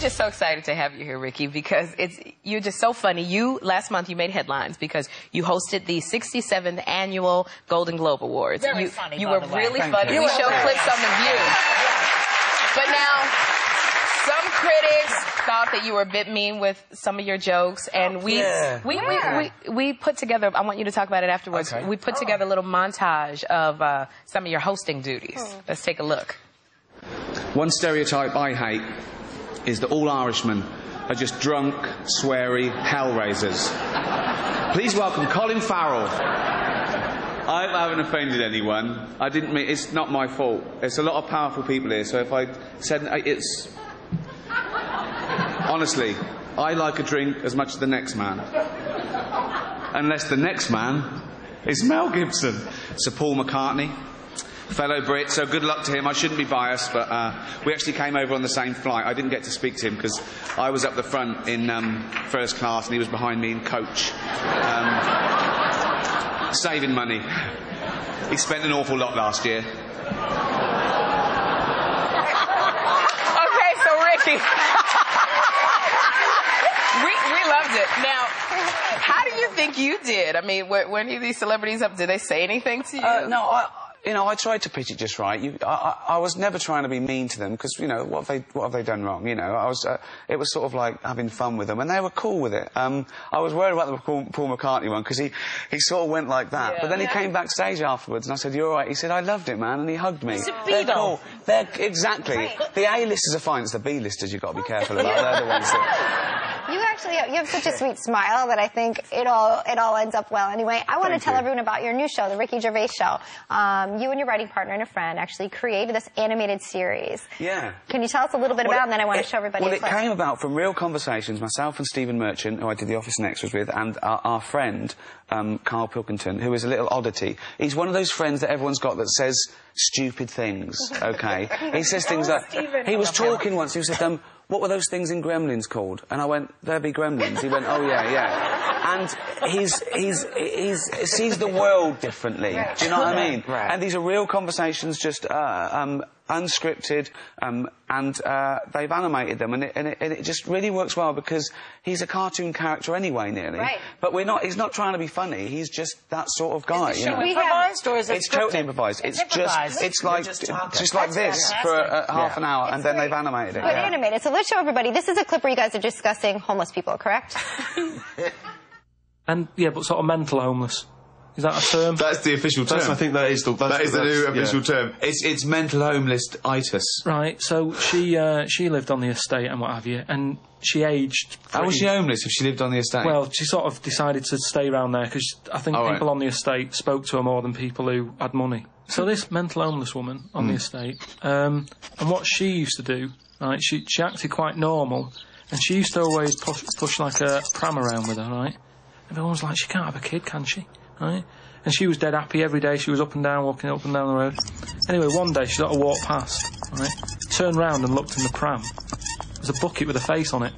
just so excited to have you here, Ricky, because you're just so funny. Last month, you made headlines because you hosted the 67th Annual Golden Globe Awards. Very funny, You were really funny. We showed clips on The View. But now, some critics thought that you were a bit mean with some of your jokes, and we put together, I want you to talk about it afterwards, we put together a little montage of some of your hosting duties. Let's take a look. One stereotype I hate is that all Irishmen are just drunk, sweary hellraisers. Please welcome Colin Farrell. I hope I haven't offended anyone. I didn't mean... It's not my fault. There's a lot of powerful people here, so if I said... It's... Honestly, I like a drink as much as the next man. Unless the next man is Mel Gibson. Sir Paul McCartney, fellow Brit, so good luck to him. I shouldn't be biased, but we actually came over on the same flight. I didn't get to speak to him because I was up the front in first class and he was behind me in coach. Saving money. He spent an awful lot last year. Okay, so Ricky... we loved it. Now, how do you think you did? I mean, were any of these celebrities up? Did they say anything to you? No, I tried to pitch it just right. I was never trying to be mean to them because, you know, what have they done wrong? You know, it was sort of like having fun with them, and they were cool with it. I was worried about the Paul McCartney one because he sort of went like that, but then he came backstage afterwards, and I said, "You're all right." He said, "I loved it, man," and he hugged me. It's a They're cool. Exactly. Right. The A-listers are fine. It's the B-listers you've got to be careful about. They're the ones that... You have such a sweet smile that I think it all ends up well. Anyway, I want to tell everyone about your new show, The Ricky Gervais Show. You and your writing partner and a friend actually created this animated series. Yeah. Can you tell us a little bit about it, and then I want to show everybody Well, it came about from real conversations, myself and Stephen Merchant, who I did The Office and Extras with, and our friend, Carl Pilkington, who is a little oddity. He's one of those friends that everyone's got that says stupid things, OK? He says things like... He was talking once, he said, what were those things in Gremlins called? And I went, there be Gremlins. He went, oh, yeah, yeah. And he sees the world differently. Do you know what I mean? Right. And these are real conversations, just unscripted, and they've animated them, and it just really works well because he's a cartoon character anyway, nearly. Right. But he's not trying to be funny. He's just that sort of guy. Is it improvised, or is it It's totally improvised. It's like this for half an hour, and then they've animated it. But animated. So let's show everybody. This is a clip where you guys are discussing homeless people, correct? And yeah, but sort of mental homeless. Is that a term? That's the official term. I think that is the new official term. It's mental homeless-itis. Right. So she lived on the estate and what have you, and she aged. How was she homeless if she lived on the estate? Well, she sort of decided to stay around there because I think people on the estate spoke to her more than people who had money. So this mental homeless woman on the estate, and what she used to do, right? She acted quite normal, and she used to always push like a pram around with her, right? Everyone was like, she can't have a kid, can she? Right? And she was dead happy every day. She was up and down, walking up and down the road. Anyway, one day she sort of walked past, right? Turned round and looked in the pram. There's a bucket with a face on it.